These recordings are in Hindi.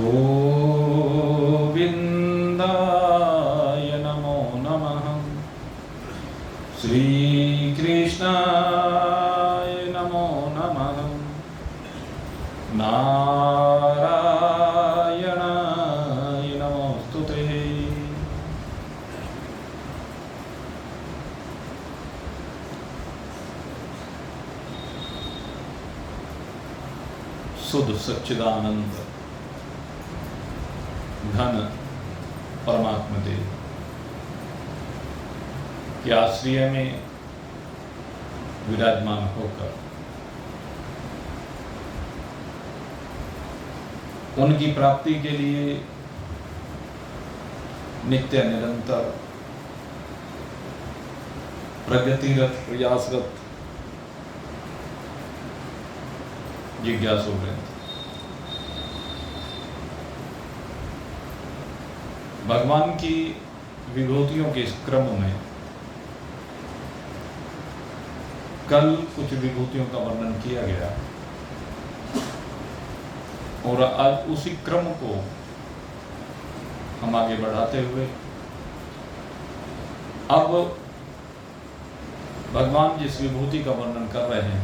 गोविन्दाय नमो नमः। श्रीकृष्णाय नमो नमः। नारायणाय नमोस्तुते। शुद्ध सच्चिदानंद धन परमात्मा देव के आश्रय में विराजमान होकर उनकी प्राप्ति के लिए नित्य निरंतर प्रगतिरत प्रयासरत जिज्ञासु हैं। भगवान की विभूतियों के इस क्रम में कल कुछ विभूतियों का वर्णन किया गया और आज उसी क्रम को हम आगे बढ़ाते हुए अब भगवान जिस विभूति का वर्णन कर रहे हैं,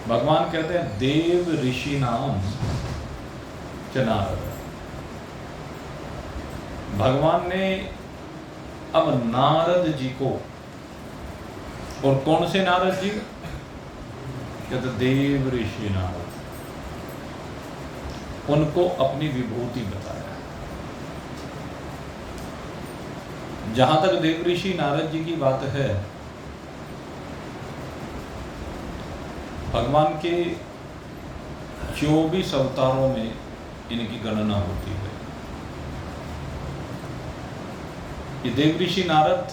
भगवान कहते हैं देव ऋषि नाम च नारद। भगवान ने अब नारद जी को, और कौन से नारद जी? कहते देव ऋषि नारद, उनको अपनी विभूति बताया। जहां तक देव ऋषि नारद जी की बात है, भगवान के 24 अवतारों में इनकी गणना होती है। ये देव ऋषि नारद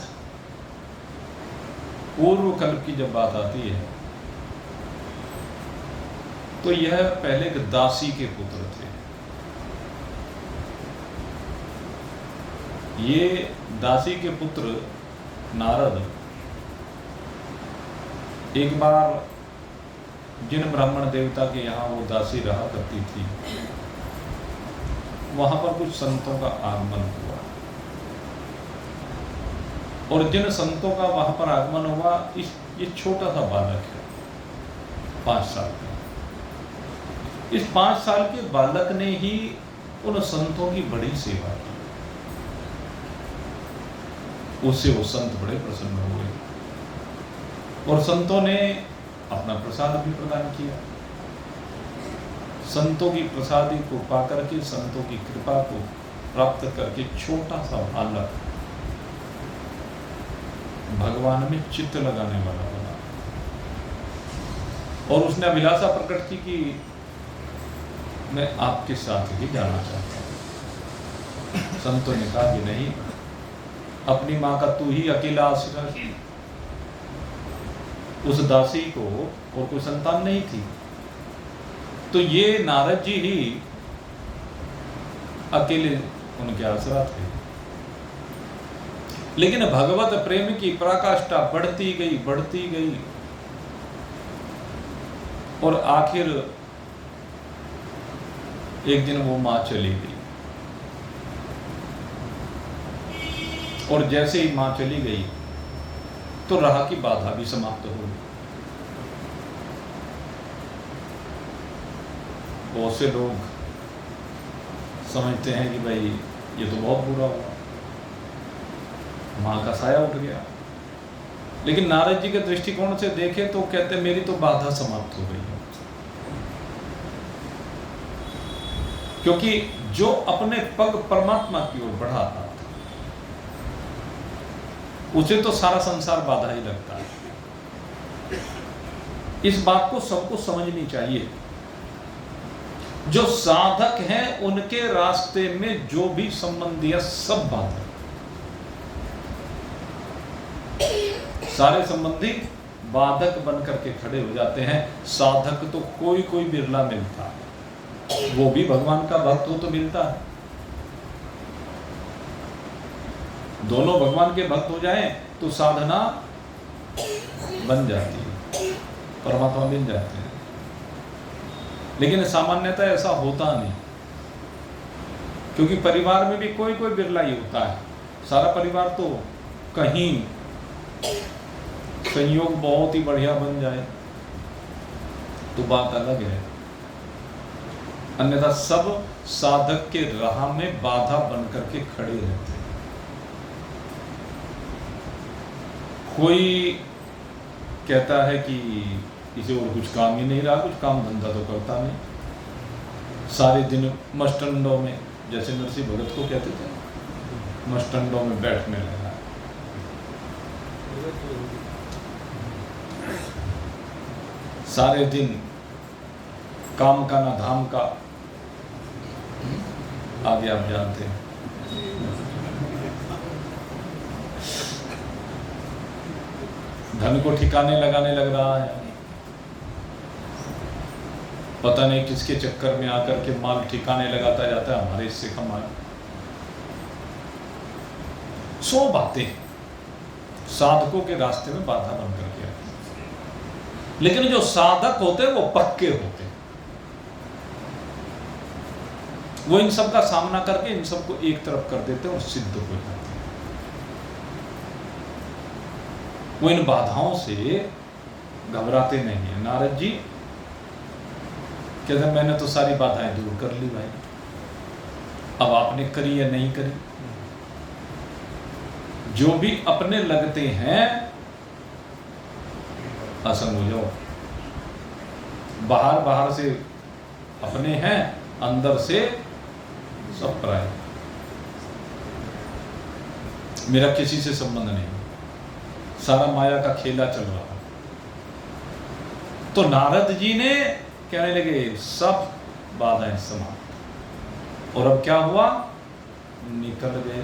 पूर्व कल्प की जब बात आती है तो यह पहले एक दासी के पुत्र थे। ये दासी के पुत्र नारद एक बार जिन ब्राह्मण देवता के यहाँ वो दासी रहा करती थी, वहां पर कुछ संतों का आगमन हुआ, और जिन संतों का वहां पर आगमन हुआ, ये छोटा सा बालक है, 5 साल का। इस 5 साल के बालक ने ही उन संतों की बड़ी सेवा की। उससे वो संत बड़े प्रसन्न हुए और संतों ने अपना प्रसाद भी प्रदान किया। संतों की प्रसादी को पाकर के, संतों की कृपा को प्राप्त करके छोटा सा बालक भगवान में चित्त लगाने वाला बना, और उसने अभिलाषा प्रकट की कि मैं आपके साथ ही जाना चाहता हूं। संतों ने कहा कि नहीं, अपनी मां का तू ही अकेला आश्रय। उस दासी को और कोई संतान नहीं थी, तो ये नारद जी ही अकेले उनके आसरा थे। लेकिन भगवत प्रेम की पराकाष्ठा बढ़ती गई और आखिर एक दिन वो मां चली गई, और जैसे ही मां चली गई तो राह की बाधा भी समाप्त हो गई। बहुत से लोग समझते हैं कि भाई ये तो बहुत बुरा हुआ, मां का साया उठ गया। लेकिन नारद जी के दृष्टिकोण से देखें तो कहते हैं मेरी तो बाधा समाप्त हो गई है, क्योंकि जो अपने पग परमात्मा की ओर बढ़ाता उसे तो सारा संसार बाधा ही लगता है। इस बात को सबको समझनी चाहिए। जो साधक हैं उनके रास्ते में जो भी संबंधी है सब बाधक, सारे संबंधी बाधक बन करके खड़े हो जाते हैं। साधक तो कोई बिरला मिलता है, वो भी भगवान का भक्त हो तो मिलता है। दोनों भगवान के भक्त हो जाएं तो साधना बन जाती है, परमात्मा मिल जाते हैं। लेकिन सामान्यतः ऐसा होता नहीं, क्योंकि परिवार में भी कोई कोई बिरला ही होता है। सारा परिवार तो कहीं संयोग बहुत ही बढ़िया बन जाए तो बात अलग है, अन्यथा सब साधक के राह में बाधा बनकर के खड़े रहते हैं। कोई कहता है कि इसे और कुछ काम ही नहीं रहा, कुछ काम धंधा तो करता नहीं, सारे दिन मस्टंडों में, जैसे नरसिंह भगत को कहते थे, मस्टंडों में बैठने लगा। सारे दिन काम का ना धाम का, आगे आप जानते हैं। धन को ठिकाने लगाने लग रहा है, पता नहीं किसके चक्कर में आकर के माल ठिकाने लगाता जाता है, हमारे इससे कम आए। 100 बातें साधकों के रास्ते में बाधा बन करके आती हैं। लेकिन जो साधक होते हैं वो पक्के होते हैं, वो इन सब का सामना करके इन सबको एक तरफ कर देते हैं और सिद्ध हो जाते हैं। वो इन बाधाओं से घबराते नहीं है। नारद जी कहते मैंने तो सारी बाधाएं दूर कर ली भाई, अब आपने करी या नहीं करी, जो भी अपने लगते हैं असंग हो जाओ। बाहर से अपने हैं, अंदर से सब पराए, मेरा किसी से संबंध नहीं, सारा माया का खेला चल रहा। तो नारद जी ने कहने लगे सब बाधाएं समाप्त, और अब क्या हुआ, निकल गए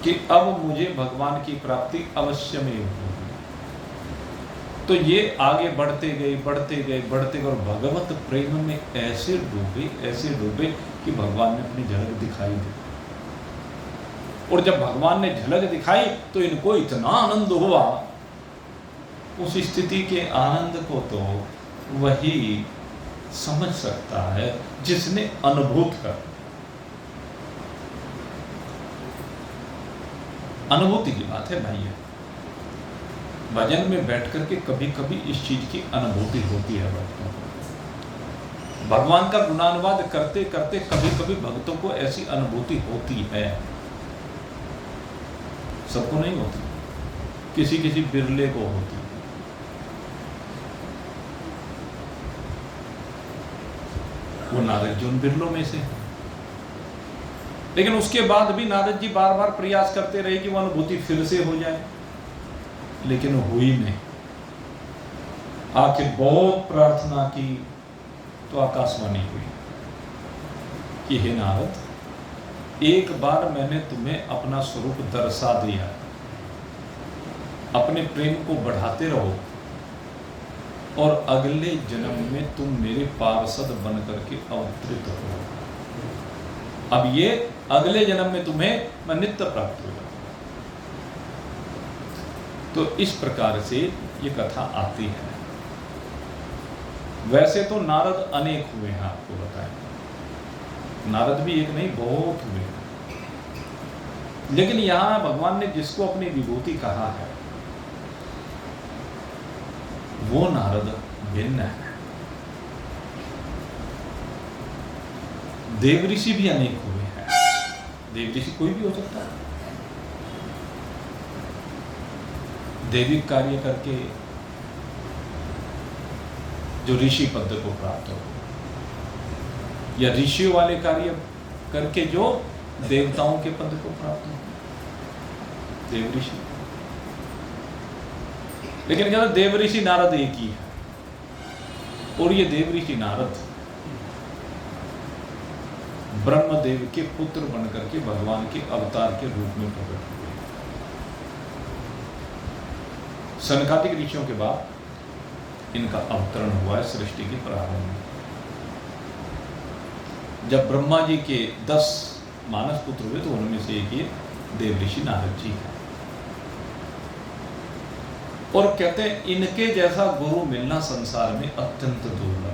कि अब मुझे भगवान की प्राप्ति अवश्य में होगी। तो ये आगे बढ़ते गए और भगवत प्रेम में ऐसे डूबे कि भगवान ने अपनी झलक दिखाई दी। और जब भगवान ने झलक दिखाई तो इनको इतना आनंद हुआ, उस स्थिति के आनंद को तो वही समझ सकता है जिसने अनुभूत कर। अनुभूति की बात है भाई, भजन में बैठ करके कभी कभी इस चीज की अनुभूति होती है भक्तों को। भगवान का गुणानुवाद करते करते कभी कभी भक्तों को ऐसी अनुभूति होती है, सबको नहीं होती, किसी किसी बिरले को होती है। वो नारद जी उन बिरलों में से, लेकिन उसके बाद भी नारद जी बार बार प्रयास करते रहे कि वो अनुभूति फिर से हो जाए, लेकिन हुई नहीं। आखिर बहुत प्रार्थना की तो आकाशवाणी हुई कि हे नारद, एक बार मैंने तुम्हें अपना स्वरूप दर्शा दिया, अपने प्रेम को बढ़ाते रहो और अगले जन्म में तुम मेरे पार्षद बन करके अवतरित हो। अब ये अगले जन्म में तुम्हें मैं नित्य प्राप्त होगा। तो इस प्रकार से ये कथा आती है। वैसे तो नारद अनेक हुए हैं, आपको बताएं, नारद भी एक नहीं बहुत हुए, लेकिन यहां भगवान ने जिसको अपनी विभूति कहा है वो नारद भिन्न है। देव ऋषि भी अनेक हुए हैं, देव ऋषि कोई भी हो सकता है, दैविक कार्य करके जो ऋषि पद को प्राप्त हो, या ऋषियों वाले कार्य करके जो देवताओं के पद को प्राप्त हो, देव ऋषि। लेकिन क्या देव ऋषि नारद एक ही है, और ये देव ऋषि नारद ब्रह्मदेव के पुत्र बनकर के भगवान के अवतार के रूप में प्रकट हुए। सनकादिक ऋषियों के बाद इनका अवतरण हुआ है सृष्टि के प्रारंभ में। जब ब्रह्मा जी के 10 मानस पुत्र हुए तो उनमें से एक ये देव ऋषि नारद जी है। और कहते हैं इनके जैसा गुरु मिलना संसार में अत्यंत दुर्लभ है।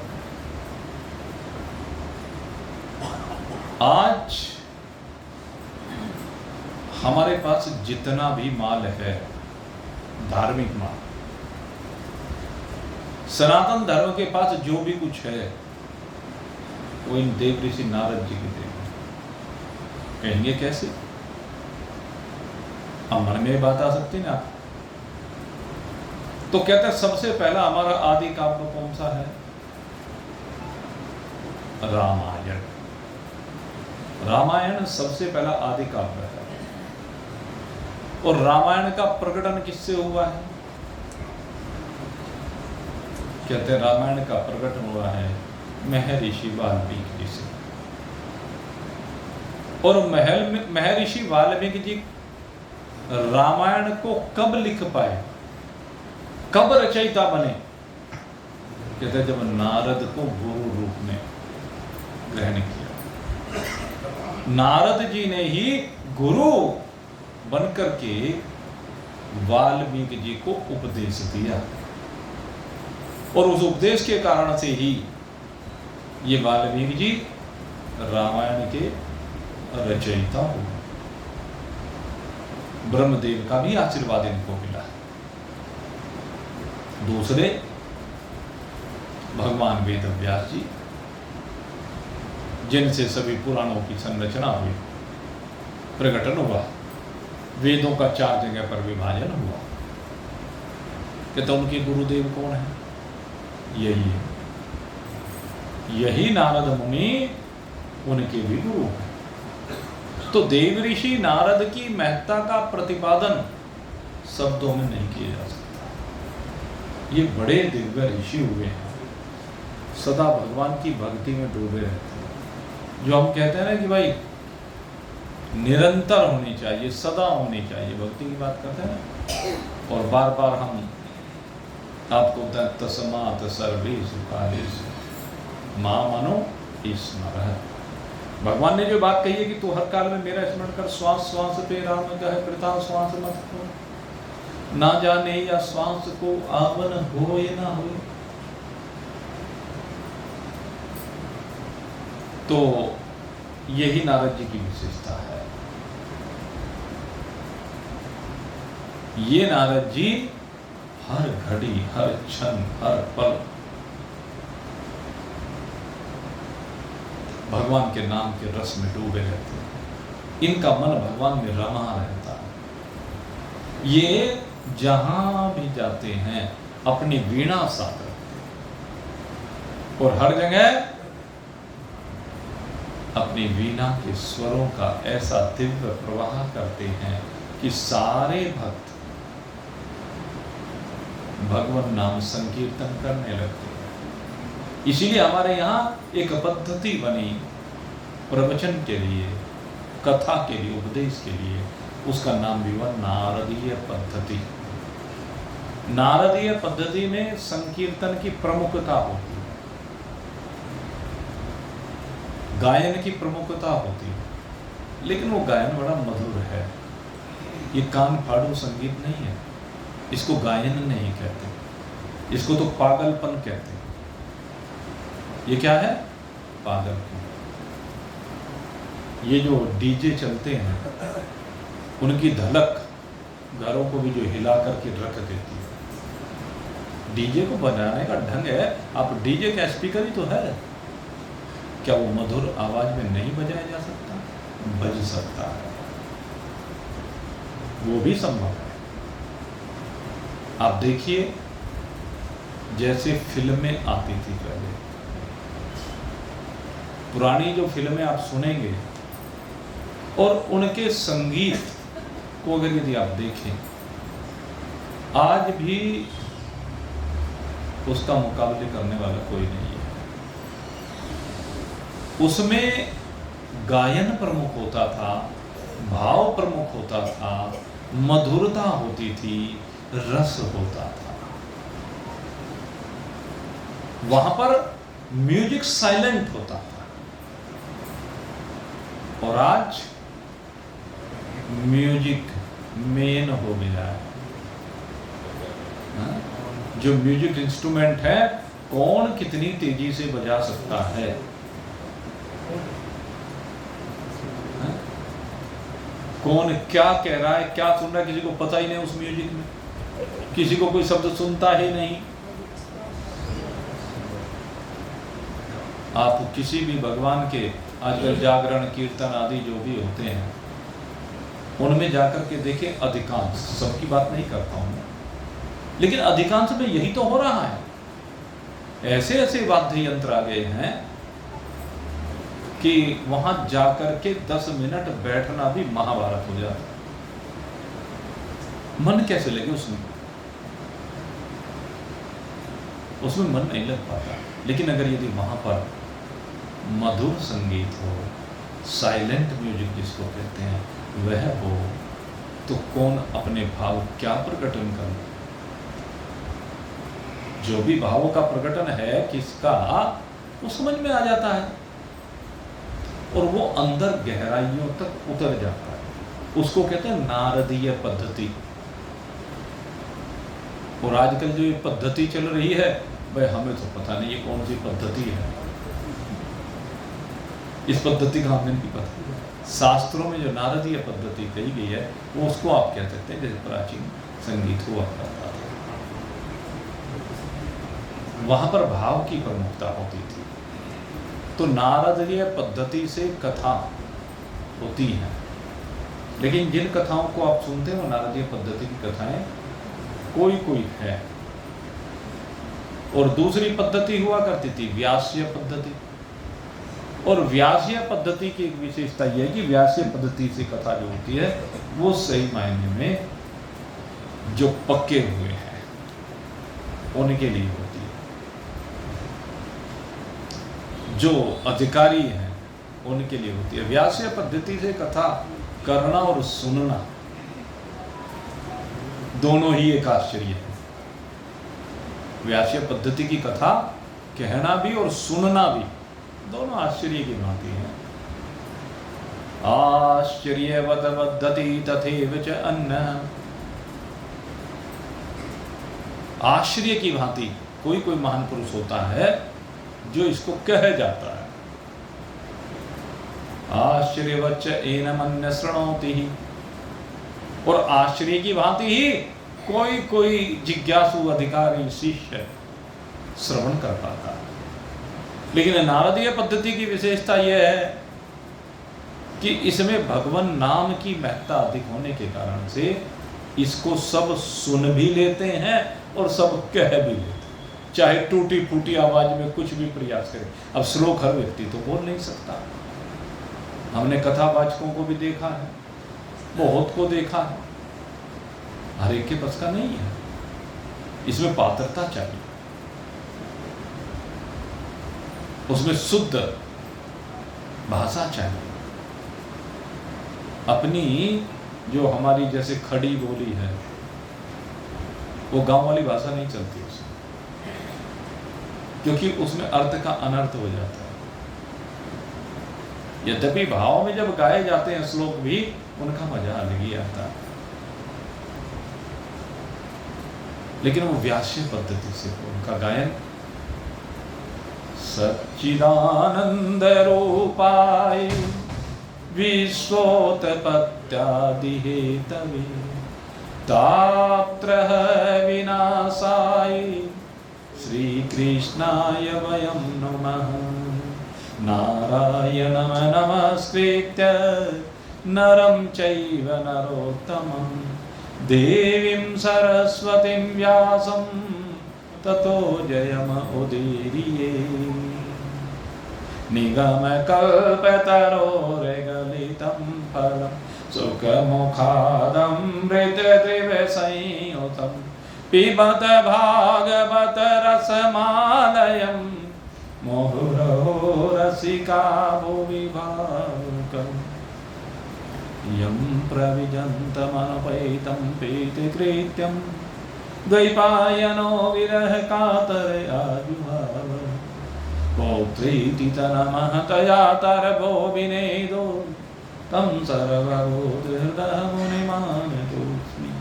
आज हमारे पास जितना भी माल है, धार्मिक माल, सनातन धर्म के पास जो भी कुछ है, वो इन देव ऋषि नारद जी के देव। कहेंगे कैसे? अब मन में बात आ सकती ना। तो कहते हैं सबसे पहला हमारा आदि काव्य कौन सा है? रामायण। रामायण सबसे पहला आदि काव्य है। और रामायण का प्रकटन किससे हुआ है? कहते हैं रामायण का प्रकटन हुआ है महर्षि वाल्मीकि जी से। और महर्षि वाल्मीकि जी रामायण को कब लिख पाए, कब रचयिता बने? कहते जब नारद को गुरु रूप में ग्रहण किया। नारद जी ने ही गुरु बनकर के वाल्मीकि जी को उपदेश दिया, और उस उपदेश के कारण से ही ये वाल्मीकि जी रामायण के रचयिता हुए। ब्रह्मदेव का भी आशीर्वाद इनको मिला। दूसरे भगवान वेद व्यास जी, जिनसे सभी पुराणों की संरचना हुई, प्रकटन हुआ, वेदों का 4 जगह पर विभाजन हुआ। कहते उनके गुरुदेव कौन है? यही है, यही नारद मुनि उनके भी गुरु हैं। तो देव ऋषि नारद की महत्ता का प्रतिपादन शब्दों में नहीं किया जा सकता। ये बड़े दिव्य ऋषि हुए हैं, सदा भगवान की भक्ति में डूबे रहते हैं। जो हम कहते हैं ना कि भाई निरंतर होनी चाहिए, सदा होनी चाहिए, भक्ति की बात करते हैं ना। और बार बार हम आपको तस्मात् सर्वेषु कालेषु मां मनो स्मरः। भगवान ने जो बात कही है कि तू हर काल में मेरा स्मरण कर, श्वास श्वास पे राम कहे प्रता श्वास मत हो, ना जाने या श्वास को आवन हो या ना हो। तो यही नारद जी की विशेषता है। ये नारद जी हर घड़ी, हर क्षण, हर पल भगवान के नाम के रस में डूबे रहते हैं। इनका मन भगवान में रमा रहता है। ये जहां भी जाते हैं अपनी वीणा साथ रखते हैं, और हर जगह अपनी वीणा के स्वरों का ऐसा दिव्य प्रवाह करते हैं कि सारे भक्त भगवान नाम संकीर्तन करने लगते हैं। इसीलिए हमारे यहाँ एक पद्धति बनी प्रवचन के लिए, कथा के लिए, उपदेश के लिए, उसका नाम भी हुआ नारदीय पद्धति। नारदीय पद्धति में संकीर्तन की प्रमुखता होती है, गायन की प्रमुखता होती है, लेकिन वो गायन बड़ा मधुर है। ये कान फाड़ू संगीत नहीं है, इसको गायन नहीं कहते, इसको तो पागलपन कहते हैं। ये क्या है? पागलपन। ये जो डीजे चलते हैं, उनकी धलक घरों को भी जो हिला करके रख देती है। डीजे को बजाने का ढंग है। आप डीजे का स्पीकर ही तो है, क्या वो मधुर आवाज में नहीं बजाया जा सकता? बज सकता है, वो भी संभव है। आप देखिए, जैसे फिल्में आती थी पहले, पुरानी जो फिल्में आप सुनेंगे और उनके संगीत को अगर यदि आप देखें, आज भी उसका मुकाबले करने वाला कोई नहीं है। उसमें गायन प्रमुख होता था, भाव प्रमुख होता था, मधुरता होती थी, रस होता था। वहां पर म्यूजिक साइलेंट होता था। और आज म्यूजिक मेन हो गया है। जो म्यूजिक इंस्ट्रूमेंट है, कौन कितनी तेजी से बजा सकता है, कौन क्या कह रहा है, क्या सुन रहा है, किसी को पता ही नहीं उस म्यूजिक में, किसी को कोई शब्द सुनता ही नहीं। आप किसी भी भगवान के आजकल जागरण कीर्तन आदि जो भी होते हैं उनमें जाकर के देखें, अधिकांश, सबकी बात नहीं करता हूं, लेकिन अधिकांश में यही तो हो रहा है। ऐसे ऐसे वाद्य यंत्र आ गए हैं कि वहां जाकर के 10 मिनट बैठना भी महाभारत हो जाता है। मन कैसे लगे उसमें मन नहीं लग पाता। लेकिन अगर यदि वहां पर मधुर संगीत हो, साइलेंट म्यूजिक जिसको कहते हैं, वह हो, तो कौन अपने भाव क्या प्रकटन करे। जो भी भावों का प्रकटन है किसका, वो समझ में आ जाता है और वो अंदर गहराइयों तक उतर जाता है। उसको कहते हैं नारदीय पद्धति। और आजकल जो ये पद्धति चल रही है, भाई हमें तो पता नहीं ये कौन सी पद्धति है, इस पद्धति का हमें नहीं पता। शास्त्रों में जो नारदीय पद्धति कही गई है वो उसको आप कह सकते हैं जैसे प्राचीन संगीत हुआ करता था, वहां पर भाव की प्रमुखता होती थी। तो नारदीय पद्धति से कथा होती है, लेकिन जिन कथाओं को आप सुनते हैं वो नारदीय पद्धति की कथाएं कोई कोई है। और दूसरी पद्धति हुआ करती थी व्यासीय पद्धति। और व्यासीय पद्धति की एक विशेषता यह है कि व्यासीय पद्धति से कथा जो होती है वो सही मायने में जो पक्के हुए हैं उनके लिए होती है, जो अधिकारी हैं उनके लिए होती है। व्यासीय पद्धति से कथा करना और सुनना दोनों ही एक आश्चर्य है। व्यासीय पद्धति की कथा कहना भी और सुनना भी दोनों आश्चर्य की भांति है। आश्चर्यवत पद्धति तथैव च अन्न। आश्चर्य की भांति कोई कोई महान पुरुष होता है जो इसको कह जाता है। आश्चर्यवच्च एनमन्य शृणोति ही। और आश्चर्य की भांति ही कोई कोई जिज्ञासु अधिकारी शिष्य श्रवण कर पाता है। लेकिन नारदीय पद्धति की विशेषता यह है कि इसमें भगवान नाम की महत्ता अधिक होने के कारण से इसको सब सुन भी लेते हैं और सब कह भी लेते हैं, चाहे टूटी फूटी आवाज में कुछ भी प्रयास करे। अब श्लोक हर व्यक्ति तो बोल नहीं सकता। हमने कथावाचकों को भी देखा है, बहुत को देखा है, हर एक के बस का नहीं है। इसमें पात्रता चाहिए, उसमें शुद्ध भाषा चाहिए। अपनी जो हमारी जैसे खड़ी बोली है वो गांव वाली भाषा नहीं चलती उसमें, क्योंकि उसमें अर्थ का अनर्थ हो जाता है। यद्यपि भाव में जब गाए जाते हैं श्लोक भी उनका मजा अलग ही आता है, लेकिन वो व्यास्य पद्धति से उनका गायन सच्चिदानंद रूपाय विश्वोत्पत्त्यादि हेतवे तापत्रय विनाशाय श्री कृष्णाय वयं नमः। नारायणं नमस्कृत्य नरं चैव नरोत्तमं देवीं सरस्वतीं व्यासं ततो जयमुदीरये। निगमकल्पतरोर्गलितं फलं सुखमुखादमृतत्रिवसंयुतं पिबत भागवत रसमालयं मुहुरहो रसिका भुवि भावुकम्। यं प्रविजन्तमनुपैतं प्रीतिकृत्यं द्वैपायनो विरह कातरयाजुभाव। पौत्रीति तनमः तया तरभो विनेदो तं सर्वबोधहृदयमुनिमानतोऽस्मि।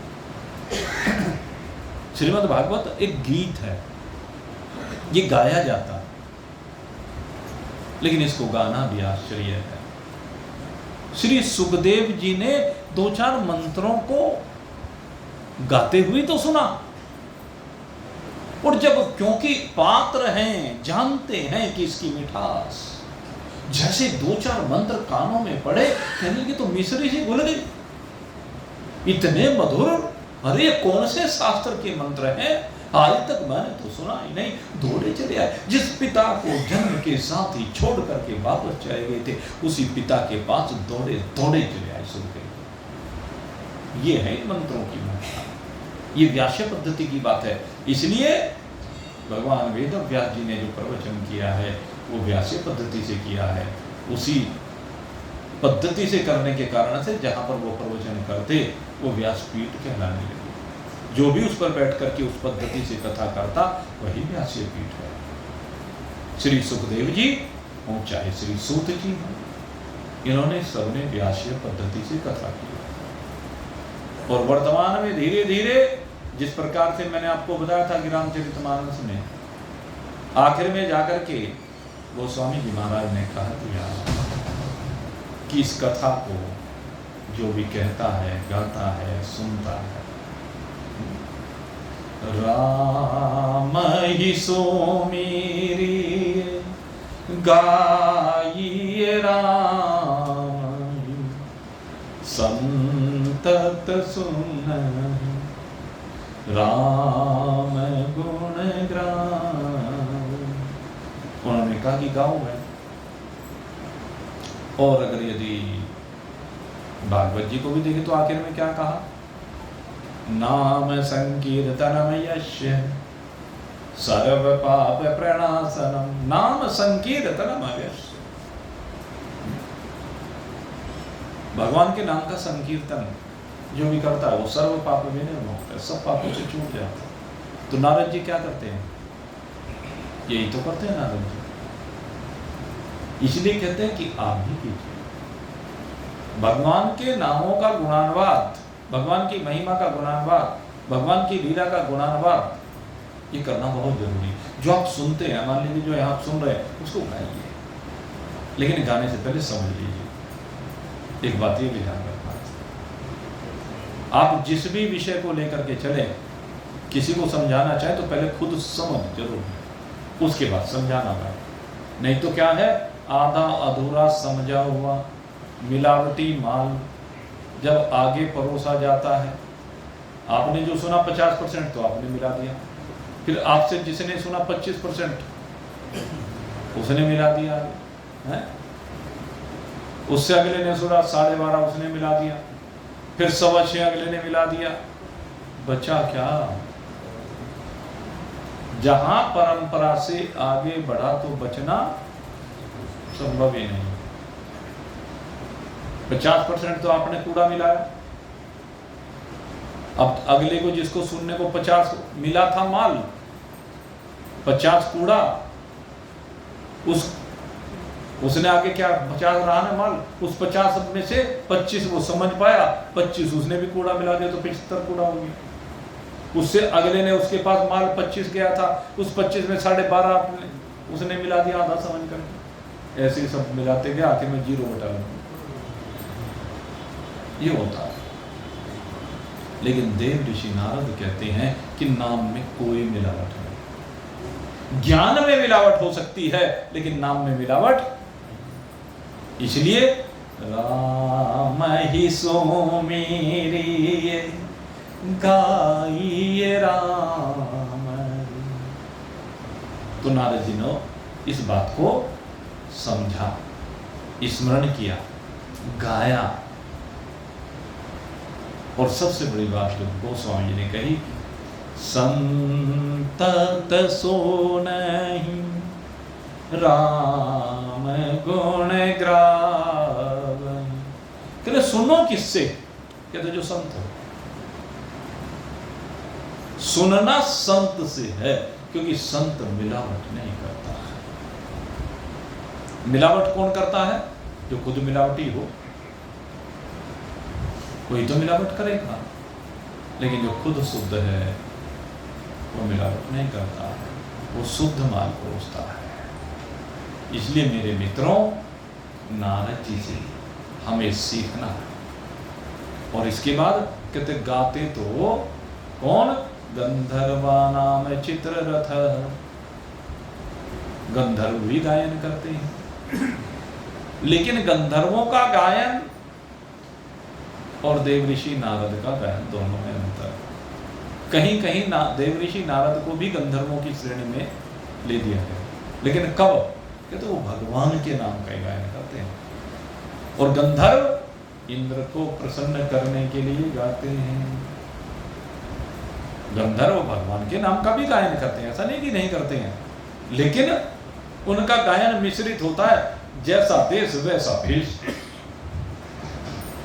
श्रीमद् भागवत एक गीत है, ये गाया जाता है, लेकिन इसको गाना भी आश्चर्य है। श्री सुखदेव जी ने 2-4 मंत्रों को गाते हुए तो सुना, और जब क्योंकि पात्र हैं, जानते हैं कि इसकी मिठास, जैसे 2-4 मंत्र कानों में पड़े, कहने लगे तो मिश्री जी बोल गई, इतने मधुर, अरे कौन से शास्त्र के मंत्र हैं, आज तक मैंने तो सुना ही नहीं। दौड़े चले आए, जिस पिता को जन्म के साथ ही छोड़ करके वापस चले गए थे, उसी पिता के पास दौड़े दौड़े चले आए सुनकर। ये है इन मंत्रों की महिमा, ये व्यास पद्धति की बात है। इसलिए भगवान वेद व्यास जी ने जो प्रवचन किया है वो व्यास पद्धति से किया है। उसी पद्धति से करने के कारण से जहाँ पर वो प्रवचन करते वो व्यासपीठ कहलाने लगे। जो भी उस पर बैठ करके उस पद्धति से कथा करता वही व्यासीय पीठ है। श्री सुखदेव जी और चाहे श्री सूत जी, इन्होंने सबने व्यासीय पद्धति से कथा की। और वर्तमान में धीरे धीरे जिस प्रकार से मैंने आपको बताया था कि रामचरितमानस में आखिर में जाकर के गोस्वामी जी महाराज ने कहा दिया कि इस कथा को जो भी कहता है, गाता है, सुनता है, राम ही सो मेरी गाइए राम, संतत सुन राम गुण ग्राम। उन्होंने कहा कि गाँव है। और अगर यदि भागवत जी को भी देखें तो आखिर में क्या कहा, नाम संकीर्तनम यस्य सर्व पाप प्रणाशनम। नाम संकीर्तनम यस्य, भगवान के नाम का संकीर्तन जो भी करता है वो सर्व पाप विनिर्मुक्त है, सब पापों से छूट जाता है। तो नारद जी क्या करते हैं, यही तो करते हैं नारद जी। इसलिए कहते हैं कि आप भी कीजिए। भगवान के नामों का गुणानुवाद, भगवान की महिमा का गुणानुवाद, भगवान की लीला का गुणानुवाद, ये करना बहुत जरूरी है। जो आप सुनते हैं, मान लीजिए जो आप सुन रहे हैं उसको गाइए, लेकिन गाने से पहले समझ लीजिए। एक बात ये भी ध्यान रखना, आप जिस भी विषय को लेकर के चले, किसी को समझाना चाहे तो पहले खुद समझ जरूर, उसके बाद समझाना है। नहीं तो क्या है, आधा अधूरा समझा हुआ मिलावटी माल जब आगे परोसा जाता है, आपने जो सुना 50% तो आपने मिला दिया, फिर आपसे जिसने सुना 25% उसने मिला दिया है, उससे अगले ने सुना 12.5 उसने मिला दिया, फिर 6.25 अगले ने मिला दिया, बचा क्या? जहां परंपरा से आगे बढ़ा तो बचना संभव ही नहीं। 50% तो आपने कूड़ा मिलाया, अब अगले को जिसको सुनने को 50 मिला था माल, 50 कूड़ा, उसने आगे क्या 50 रहा ना माल, उस 50 में से 25 वो समझ पाया, 25 उसने भी कूड़ा मिला दिया तो 75 कूड़ा हो गया। उससे अगले ने, उसके पास माल 25 गया था, उस 25 में 12.5 उसने मिला दिया आधा समझ कर। ऐसे सब मिलाते गए, आखिर में 0 बटा ये होता है। लेकिन देव ऋषि नारद कहते हैं कि नाम में कोई मिलावट नहीं। ज्ञान में मिलावट हो सकती है लेकिन नाम में मिलावट, इसलिए राम ही सो मेरी गाइए राम। तो नारद जी ने इस बात को समझा, स्मरण किया, गाया। और सबसे बड़ी बात जो गोस्वामी जी ने कही, संतत सो नहीं राम गुण ग्राव। कहते सुनो किससे? कहते जो संत हो। सुनना संत से है, क्योंकि संत मिलावट नहीं करता है। मिलावट कौन करता है? जो खुद मिलावटी हो, कोई तो मिलावट करेगा, लेकिन जो खुद शुद्ध है वो मिलावट नहीं करता है, वो शुद्ध माल परोसता है। इसलिए मेरे मित्रों, नारद जी से हमें सीखना है। और इसके बाद कहते गाते तो कौन? गंधर्वा नाम चित्ररथ, गंधर्व भी गायन करते हैं। लेकिन गंधर्वों का गायन और देवऋषि नारद का गायन दोनों में अंतर है। कहीं कहीं देवऋषि नारद को भी गंधर्वों की श्रेणी में ले दिया गया, लेकिन कब? कहते वो भगवान के नाम का गायन करते हैं। और गंधर्व इंद्र को प्रसन्न करने के लिए गाते हैं। गंधर्व भगवान के नाम का भी गायन करते हैं, ऐसा नहीं कि नहीं करते हैं, लेकिन उनका गायन मिश्रित होता है। जैसा देश वैसा भेष,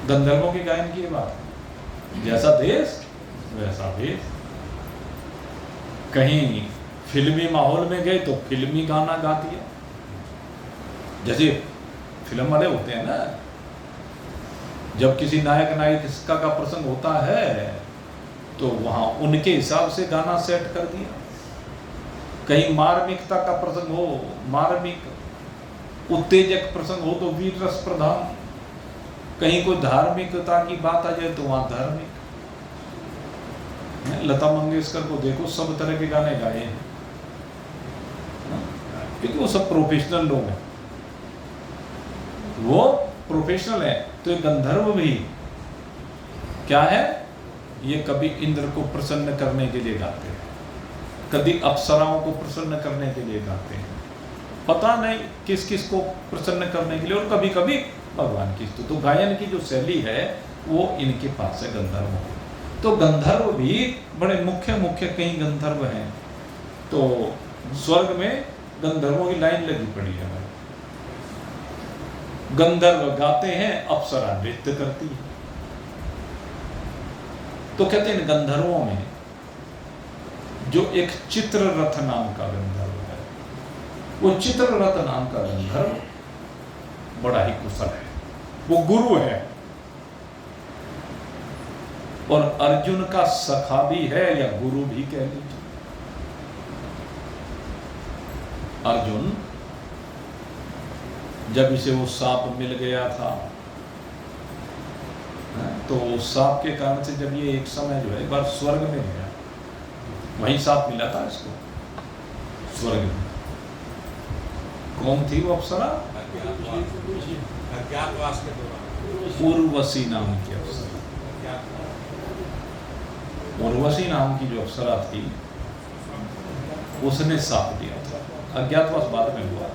गंधर्वों के गायन की बात, जैसा देश वैसा भेष। कहीं फिल्मी माहौल में गए तो फिल्मी गाना गा दिया, जैसे फिल्म वाले होते हैं ना, जब किसी नायक नायिका का प्रसंग होता है तो वहां उनके हिसाब से गाना सेट कर दिया। कहीं मार्मिकता का प्रसंग हो, मार्मिक उत्तेजक प्रसंग हो तो वीर रस प्रधान। कहीं कोई धार्मिकता की बात आ जाए तो वहां धार्मिक। लता मंगेशकर को देखो, सब तरह के गाने गाए हैं, क्योंकि वो सब प्रोफेशनल लोग हैं, वो प्रोफेशनल है। तो ये गंधर्व भी क्या है? ये कभी इंद्र को प्रसन्न करने के लिए गाते हैं, कभी अप्सराओं को प्रसन्न करने के लिए गाते हैं, पता नहीं किस किस को प्रसन्न करने के लिए, और कभी कभी भगवान की। तो गायन की जो शैली है वो इनके पास है गंधर्व। तो गंधर्व भी बड़े मुख्य मुख्य कई गंधर्व हैं। तो स्वर्ग में गंधर्वों की लाइन लगी पड़ी है। गंधर्व गाते हैं, अप्सरा नृत्य करती है। तो कहते हैं गंधर्वों में जो एक चित्ररथ नाम का गंधर्व है, वो चित्ररथ नाम का गंधर्व बड़ा ही कुशल है, वो गुरु है और अर्जुन का सखा भी है या गुरु भी कह लीजिए। अर्जुन जब इसे वो सांप मिल गया था, तो सांप के कारण से जब ये एक समय जो है एक बार स्वर्ग में गया, वहीं सांप मिला था इसको स्वर्ग में। कौन थी वो अप्सरा? उर्वशी नाम की अप्सरा। उर्वशी नाम की जो अप्सरा थी उसने सांप दिया था। अज्ञातवास बाद में हुआ,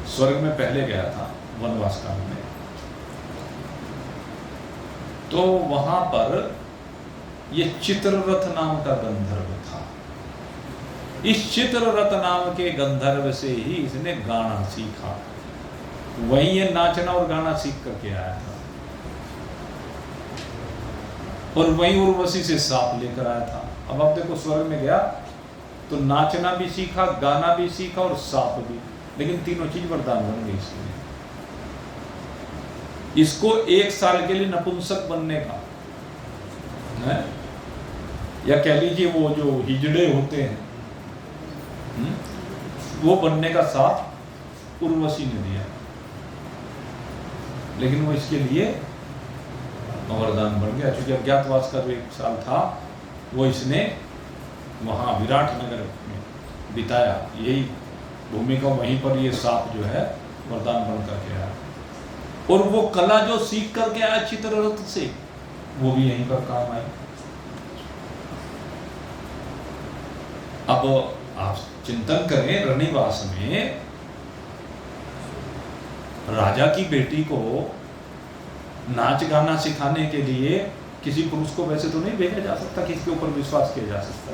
स्वर्ग में पहले गया था वनवास काल में। तो वहां पर ये चित्ररथ नाम का गंधर्व था। इस चित्ररथ नाम के गंधर्व से ही इसने गाना सीखा, वहीं ये नाचना और गाना सीख करके आया था, और वहीं उर्वशी से सांप लेकर आया था। अब आप देखो, स्वर्ग में गया तो नाचना भी सीखा, गाना भी सीखा और सांप भी, लेकिन तीनों चीज वरदान बन गई इसके लिए। इसको 1 साल के लिए नपुंसक बनने का है, या कह लीजिए वो जो हिजड़े होते हैं वो बनने का साथ उर्वशी ने दिया, लेकिन वो इसके लिए वरदान बन गया। क्योंकि अज्ञातवास का जो 1 साल था वो इसने वहां विराट नगर में बिताया, यही भूमि का, वहीं पर ये सांप जो है वरदान बन करके आया। और वो कला जो सीख करके आया चित्ररथ से, वो भी यहीं पर काम आई। अब आप चिंतन करें, रनिवास में राजा की बेटी को नाच गाना सिखाने के लिए किसी पुरुष को वैसे तो नहीं भेजा जा सकता, किसी के ऊपर विश्वास किया जा सकता,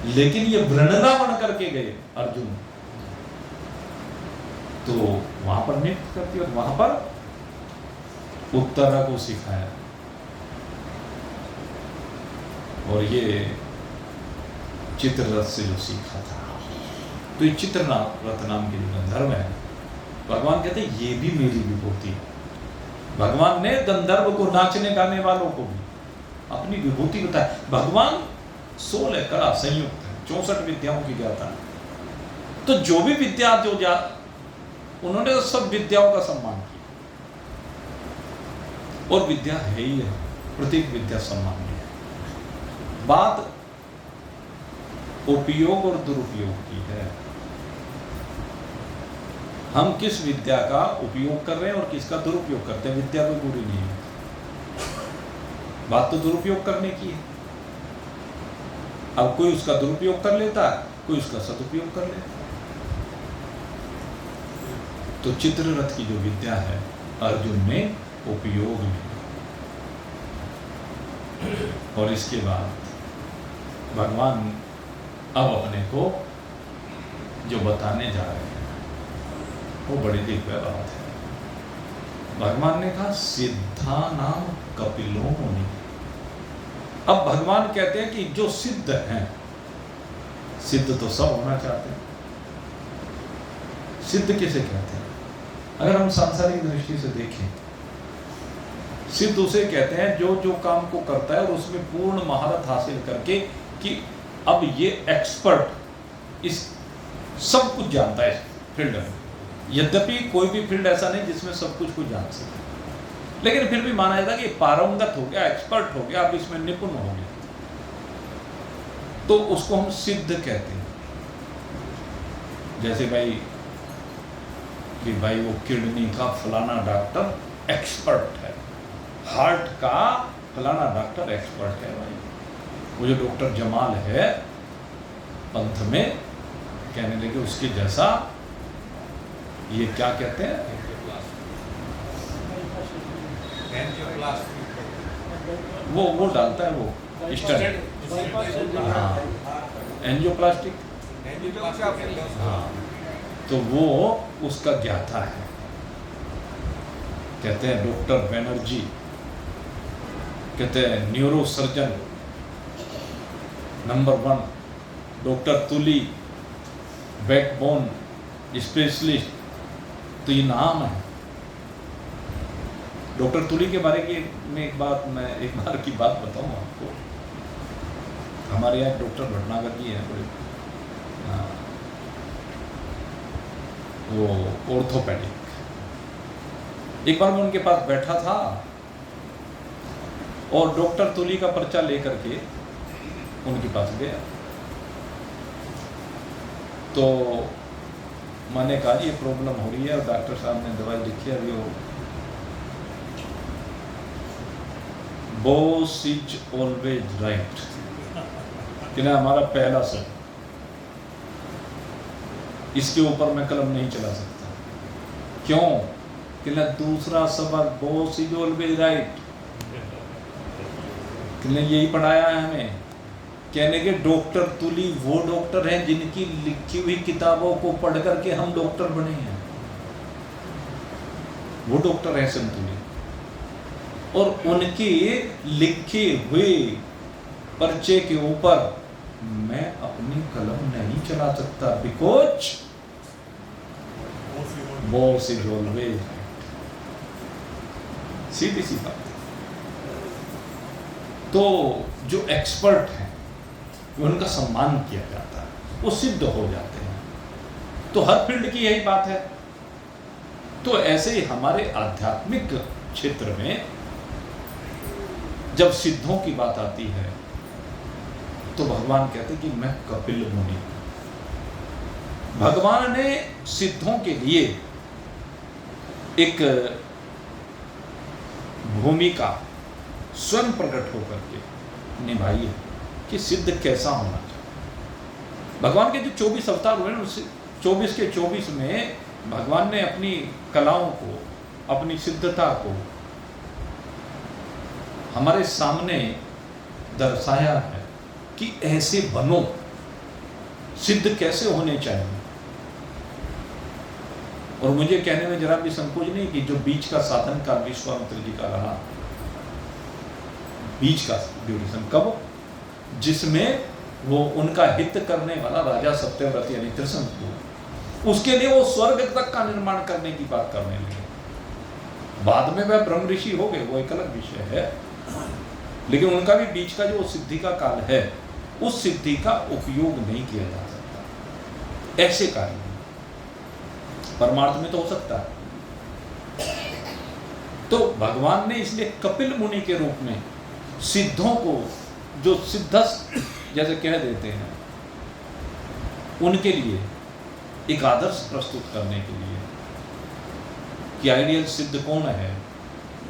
लेकिन ये वृणना बन करके गए अर्जुन, तो वहां पर नृत्य करती और वहां पर उत्तरा को सिखाया। और ये चित्ररथ से जो सीखा था, तो ये चित्ररथ नाम के जो गंधर्व है, भगवान कहते हैं ये भी मेरी विभूति है। भगवान ने गंधर्व को, नाचने गाने वालों को भी अपनी विभूति बताया। भगवान 16 कला संयुक्त है, 64 विद्याओं की ज्ञाता है। तो जो भी विद्या उन्होंने सब विद्याओं का सम्मान किया। और विद्या है ही है, प्रत्येक विद्या सम्मान्य है। बात उपयोग और दुरुपयोग की है। हम किस विद्या का उपयोग कर रहे हैं और किसका दुरुपयोग करते हैं। विद्या कोई बुरी नहीं है, बात तो दुरुपयोग करने की है। अब कोई उसका दुरुपयोग कर लेता है, कोई उसका सदुपयोग कर लेता है। तो चित्ररथ की जो विद्या है अर्जुन ने उपयोग में, और इसके बाद भगवान अब अपने को जो बताने जा रहे हैं वो बड़ी दिव्य बात है। भगवान ने कहा सिद्धा नाम कपिलो मुनि। अब भगवान कहते हैं कि जो सिद्ध हैं, सिद्ध तो सब होना चाहते हैं। सिद्ध किसे कहते हैं? अगर हम सांसारिक दृष्टि से देखें, सिद्ध उसे कहते हैं जो जो काम को करता है और उसमें पूर्ण महारत हासिल करके कि अब ये एक्सपर्ट इस सब कुछ जानता है फील्ड में। यद्यपि कोई भी फील्ड ऐसा नहीं जिसमें सब कुछ को जान सके, लेकिन फिर भी माना जाता है कि पारंगत हो गया, एक्सपर्ट हो गया, अब इसमें निपुण हो गया, तो उसको हम सिद्ध कहते हैं। जैसे भाई वो किडनी का फलाना डॉक्टर एक्सपर्ट है, हार्ट का फलाना डॉक्टर एक्सपर्ट है। भाई वो जो डॉक्टर जमाल है पंथ में, कहने लगे उसके जैसा ये क्या कहते हैं, वो डालता है वो स्टंट, हाँ एंजियोप्लास्टिक, हाँ, तो वो उसका ज्ञाता है। कहते हैं डॉक्टर बैनर्जी, कहते हैं न्यूरो सर्जन नंबर 1, डॉक्टर तुली बैकबोन स्पेशलिस्ट, तो ये नाम है। डॉक्टर तुली के बारे में एक बार की बात बताऊं आपको। हमारे यहाँ डॉक्टर भटनागर जी हैं, बड़े वो ऑर्थोपेडिक। एक बार मैं उनके पास बैठा था और डॉक्टर तुली का पर्चा लेकर के उनके पास गया, तो मैंने कहा ये प्रॉब्लम हो रही है, और डॉक्टर साहब ने दवाई लिखी है, अभी वो बॉस इज ऑलवेज राइट, कि ना हमारा पहला शब्द, इसके ऊपर मैं कलम नहीं चला सकता। क्यों? कि ना दूसरा सबक बॉस इज ऑलवेज राइट, कि ना यही पढ़ाया है हमें। कहने के डॉक्टर तुली वो डॉक्टर हैं जिनकी लिखी हुई किताबों को पढ़ करके हम डॉक्टर बने हैं, वो डॉक्टर है संतुली, और उनके लिखे हुए पर्चे के ऊपर मैं अपनी कलम नहीं चला सकता, because boss is always right. सीधी सी बात। तो जो एक्सपर्ट है उनका सम्मान किया जाता है, वो सिद्ध हो जाते हैं। तो हर फील्ड की यही बात है। तो ऐसे ही हमारे आध्यात्मिक क्षेत्र में जब सिद्धों की बात आती है तो भगवान कहते हैं कि मैं कपिल मुनि। भगवान ने सिद्धों के लिए एक भूमिका स्वयं प्रकट होकर के निभाई है कि सिद्ध कैसा होना चाहिए। भगवान के जो 24 अवतार हुए ना, उससे 24 के 24 में भगवान ने अपनी कलाओं को, अपनी सिद्धता को हमारे सामने दर्शाया है कि ऐसे बनो, सिद्ध कैसे होने चाहिए। और मुझे कहने में जरा भी संकोच नहीं कि जो बीच का साधन का विश्वामित्र जी का रहा, बीच का ड्यूरेशन कब, जिसमें वो उनका हित करने वाला राजा सत्यव्रत यानी त्रिशंकु, उसके लिए वो स्वर्ग तक का निर्माण करने की बात करने लगे। बाद में वह ब्रह्म ऋषि हो गए, वो एक अलग विषय है, लेकिन उनका भी बीच का जो सिद्धि का काल है, उस सिद्धि का उपयोग नहीं किया जा सकता ऐसे कार्य। परमार्थ में तो हो सकता है, तो भगवान ने इसलिए कपिल मुनि के रूप में सिद्धों को, जो सिद्धस्थ जैसे कह देते हैं, उनके लिए एक आदर्श प्रस्तुत करने के लिए कि आइडियल सिद्ध कौन है,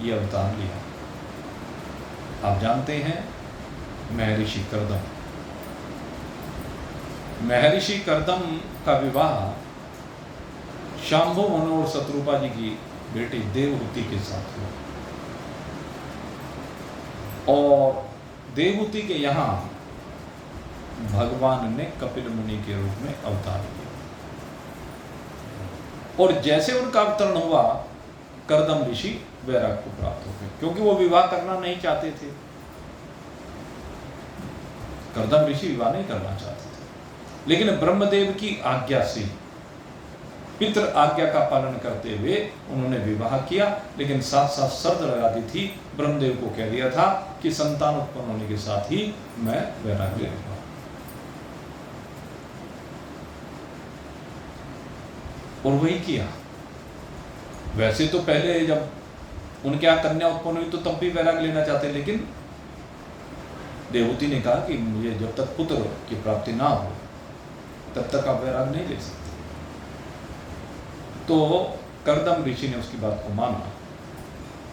ये अवतार लिया। आप जानते हैं महर्षि कर्दम। महर्षि कर्दम का विवाह शांभु मनु और शत्रुपा जी की बेटी देवहूति के साथ हुआ, और देवहूति के यहाँ भगवान ने कपिल मुनि के रूप में अवतार लिया। और जैसे उनका अवतरण हुआ, कर्दम ऋषि वैराग को प्राप्त हो गए, क्योंकि वो विवाह करना नहीं चाहते थे। कर्दम ऋषि विवाह नहीं करना चाहते थे, लेकिन ब्रह्मदेव की आज्ञा से, पितृ आज्ञा का पालन करते हुए उन्होंने विवाह किया, लेकिन साथ साथ शर्त लगा दी थी, ब्रह्मदेव को कह दिया था कि संतान उत्पन्न होने के साथ ही मैं वैराग्य लूंगा। और वही किया। वैसे तो पहले जब उनके यहाँ कन्या उत्पन्न हुई तो तब भी वैराग्य लेना चाहते, लेकिन देवहूति ने कहा कि मुझे जब तक पुत्र की प्राप्ति ना हो तब तक आप वैराग्य नहीं ले सकते। तो कर्दम ऋषि ने उसकी बात को माना,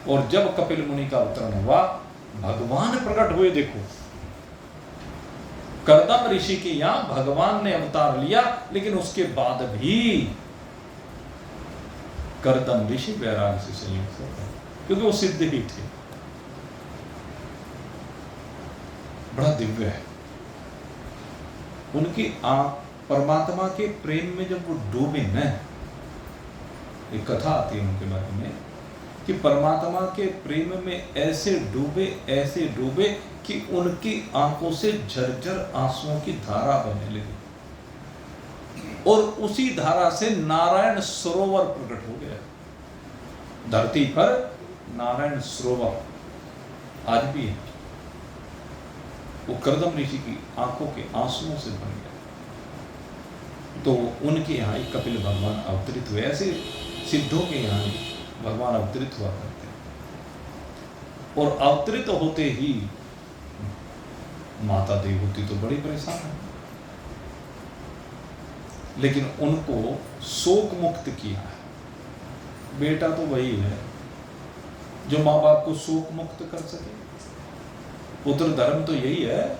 और जब कपिल मुनि का अवतरण हुआ, भगवान प्रकट हुए। देखो, कर्दम ऋषि के यहां भगवान ने अवतार लिया, लेकिन उसके बाद भी कर्दम ऋषि वैराग्य से संयुक्त हो गए, क्योंकि वो सिद्ध ही थे। बड़ा दिव्य है उनकी परमात्मा के प्रेम में जब वो डूबे न, एक कथा आती है उनके बारे में कि परमात्मा के प्रेम में ऐसे डूबे कि उनकी आंखों से झरझर आंसुओं की धारा बहने लगी, और उसी धारा से नारायण सरोवर प्रकट हो गया। धरती पर नारायण सरोवर आज भी है, वो कर्दम ऋषि की आंखों के आंसुओं से बन गया। तो उनके यहाँ ही कपिल भगवान अवतरित हुए। ऐसे सिद्धों के यहाँ ही भगवान अवतरित हुआ करते हैं। और अवतरित होते ही माता देवहूति तो बड़ी परेशान है, लेकिन उनको शोक मुक्त किया है। बेटा तो वही है जो माँ बाप को शोक मुक्त कर सके। पुत्र धर्म तो यही है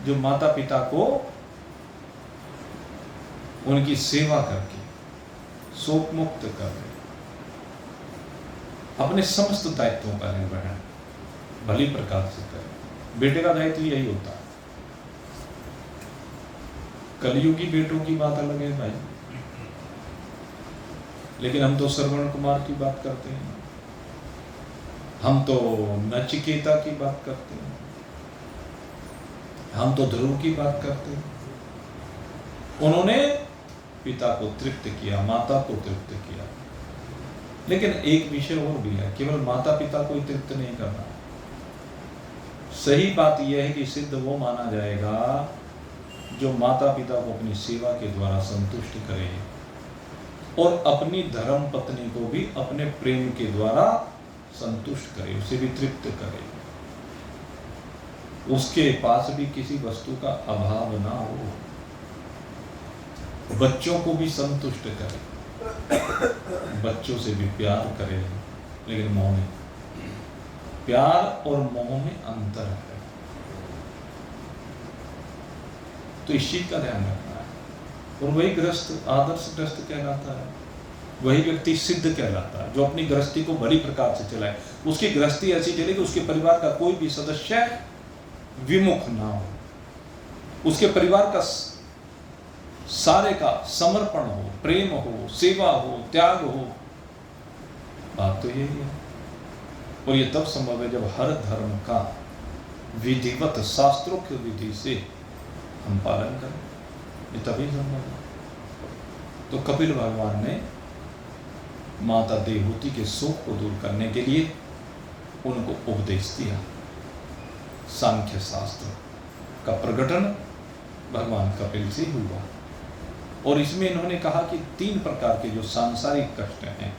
जो माता पिता को उनकी सेवा करके शोक मुक्त कर दे, अपने समस्त दायित्वों का निर्वहन भली प्रकार से करे। बेटे का दायित्व यही होता है। कलयुगी बेटों की बात अलग है भाई, लेकिन हम तो श्रवण कुमार की बात करते हैं, हम तो नचिकेता की बात करते हैं, हम तो ध्रुव की बात करते हैं। उन्होंने पिता को तृप्त किया, माता को तृप्त किया, लेकिन एक विषय और भी है, केवल माता पिता को ही तृप्त नहीं करना। सही बात यह है कि सिद्ध वो माना जाएगा जो माता पिता को अपनी सेवा के द्वारा संतुष्ट करे और अपनी धर्म पत्नी को भी अपने प्रेम के द्वारा संतुष्ट करे, उसे भी तृप्त करे, उसके पास भी किसी वस्तु का अभाव ना हो, बच्चों को भी संतुष्ट करे, बच्चों से भी प्यार करे, लेकिन मोह में, प्यार और मोह में अंतर है। तो इस चीज का ध्यान रखना है। और वही गृहस्थ आदर्श गृहस्थ कहलाता है, वही व्यक्ति सिद्ध कहलाता है जो अपनी गृहस्थी को बड़ी प्रकार से चलाए। उसकी गृहस्थी ऐसी चले कि उसके परिवार का कोई भी सदस्य विमुख ना हो, उसके परिवार का सारे का समर्पण हो, प्रेम हो, सेवा हो, त्याग हो। बात तो यही है। और ये तब संभव है जब हर धर्म का विधिवत शास्त्रोक्त विधि से हम पालन करें, ये तभी संभव है। तो कपिल भगवान ने माता देवहूति के शोक को दूर करने के लिए उनको उपदेश दिया। सांख्य शास्त्र का प्रकटन भगवान कपिल से हुआ, और इसमें इन्होंने कहा कि 3 प्रकार के जो सांसारिक कष्ट हैं,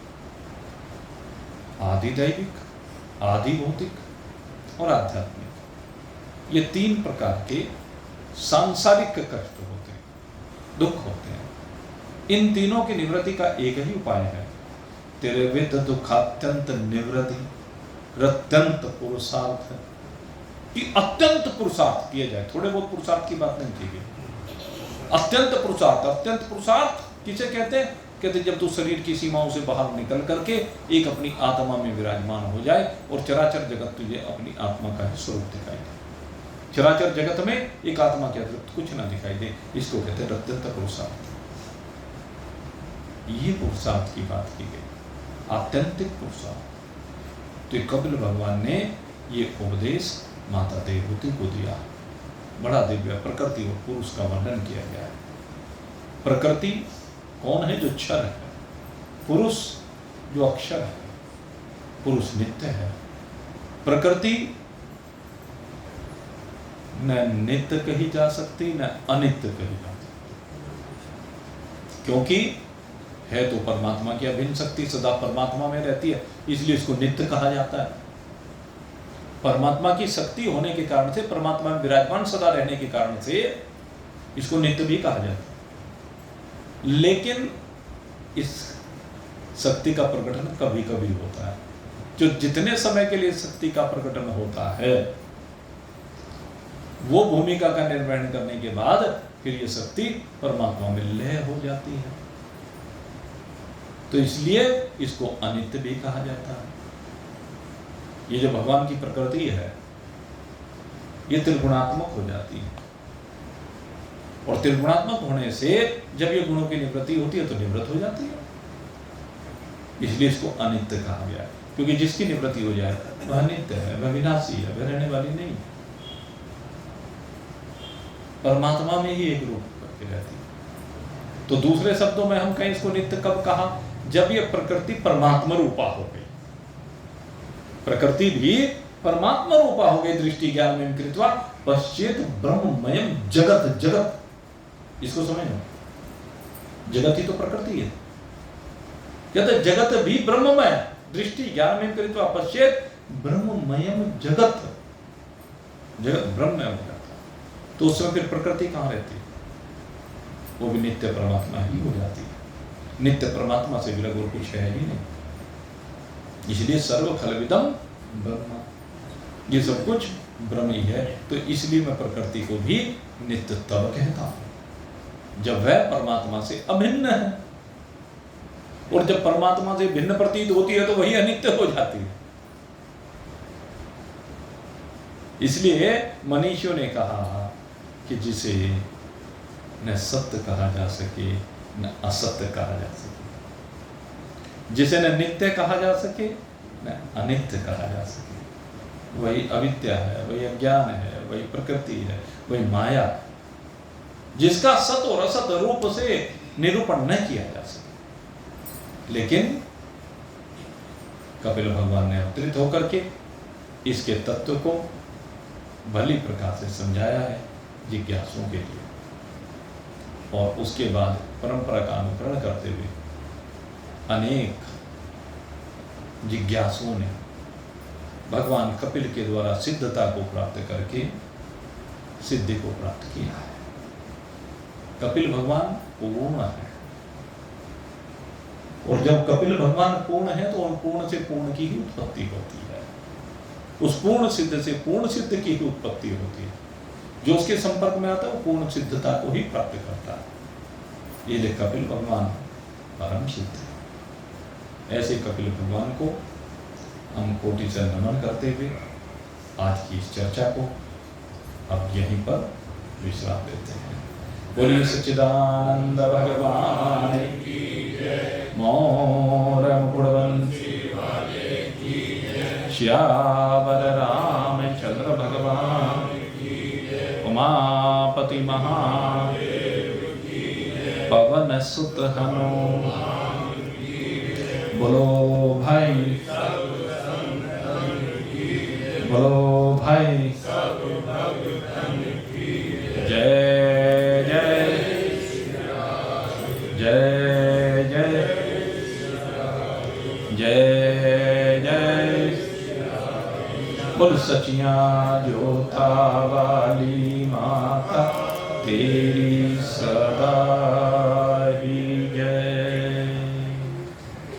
आदि दैविक, आदि भौतिक और आध्यात्मिक, ये 3 प्रकार के सांसारिक कष्ट होते हैं, दुख होते हैं। इन तीनों की निवृत्ति का एक ही उपाय है, त्रिविध दुखात्यंत निवृत्ति, अत्यंत पुरुषार्थ, कि अत्यंत पुरुषार्थ किए जाए। थोड़े बहुत पुरुषार्थ की बात नहीं की गई, अत्यंत पुरुषार्थ। अत्यंत पुरुषार्थ किसे कहते हैं? कहते जब तू शरीर की सीमाओं से बाहर निकल करके एक अपनी आत्मा में विराजमान हो जाए और चराचर जगत तुझे अपनी आत्मा का ही स्वरूप दिखाई दे। चराचर जगत में एक आत्मा के अतिरिक्त कुछ ना दिखाई दे, इसको कहते हैं अत्यंत पुरुषार्थ। ये पुरुषार्थ की बात की गई, आत्यंतिक पुरुषार्थ। तो कपिल भगवान ने ये उपदेश माता देवहूति को दिया। बड़ा दिव्य प्रकृति और पुरुष का वर्णन किया गया है। प्रकृति कौन है? जो क्षर है। पुरुष जो अक्षर है। पुरुष नित्य है। प्रकृति न नित्य कही जा सकती न अनित्य कही जा सकती, क्योंकि है तो परमात्मा की अभिन्न शक्ति, सदा परमात्मा में रहती है, इसलिए इसको नित्य कहा जाता है। परमात्मा की शक्ति होने के कारण से, परमात्मा में विराजमान सदा रहने के कारण से इसको नित्य भी कहा जाता है। लेकिन इस शक्ति का प्रकटन कभी कभी होता है। जो जितने समय के लिए शक्ति का प्रकटन होता है, वो भूमिका का निर्वहन करने के बाद फिर ये शक्ति परमात्मा में लय हो जाती है। तो इसलिए इसको अनित्य भी कहा जाता है। ये जो भगवान की प्रकृति है, ये त्रिगुणात्मक हो जाती है, और त्रिगुणात्मक होने से जब ये गुणों की निवृत्ति होती है तो निवृत्त हो जाती है। इसलिए इसको अनित्य कहा गया है, क्योंकि जिसकी निवृत्ति हो जाए वह नित्य है, वह विनाशी है, वह रहने वाली नहीं है। परमात्मा में ही एक रूप करके रहती है। तो दूसरे शब्दों में हम कहें इसको नित्य कब कहा? जब ये प्रकृति परमात्मा रूपा हो गई। प्रकृति भी परमात्मा रूपा हो गई। दृष्टि ज्ञान में कृत्वा पश्चेत ब्रह्ममयम जगत। जगत इसको समझो, जगत ही तो प्रकृति है। कहते जगत भी ब्रह्ममय, दृष्टि ज्ञान में कृत्वा पश्चेत ब्रह्ममयम जगत। जगत ब्रह्म हो जाता, तो उसमें फिर प्रकृति कहां रहती है? वो भी नित्य परमात्मा ही हो जाती है। नित्य परमात्मा से विलग और कुछ है ही नहीं। इसलिए सर्व खलविदम ब्रह्म, ये सब कुछ ब्रह्म ही है। तो इसलिए मैं प्रकृति को भी नित्य तब कहता हूं जब वह परमात्मा से अभिन्न है, और जब परमात्मा से भिन्न प्रतीत होती है तो वही अनित्य हो जाती है। इसलिए मनीषियों ने कहा कि जिसे न सत्य कहा जा सके न असत्य कहा जा सके, जिसे न नित्य कहा जा सके न अनित्य कहा जा सके, वही अविद्या है, वही अज्ञान है, वही प्रकृति है, वही माया, जिसका सत और असत रूप से निरूपण न किया जा सके। लेकिन कपिल भगवान ने अवतरित होकर के इसके तत्व को भली प्रकार से समझाया है जिज्ञासुओं के लिए, और उसके बाद परंपरा का अनुकरण करते हुए अनेक जिज्ञासुओं ने भगवान कपिल के द्वारा सिद्धता को प्राप्त करके सिद्धि को प्राप्त किया है। कपिल भगवान पूर्ण है, और जब कपिल भगवान पूर्ण है तो उन पूर्ण से पूर्ण की ही उत्पत्ति होती है। उस पूर्ण सिद्ध से पूर्ण सिद्ध की ही उत्पत्ति होती है। जो उसके संपर्क में आता है वो पूर्ण सिद्धता को ही प्राप्त करता है। ये कपिल भगवान परम सिद्ध है। ऐसे कपिल भगवान को हम कोटि से नमन करते हुए आज की इस चर्चा को अब यहीं पर विश्राम देते हैं। बोलिए सच्चिदानंद भगवान की जय। मोर मुकुटवंशी वाले की जय। श्यावर रामचंद्र भगवान की जय। उमापति महादेव की जय। पवन सुत हनुमान की जय। बोलो भाई बोलो भाई सब भगतन की जय। जय जय जय जय जय बोल सचिया जोता वाली माता तेरी सदा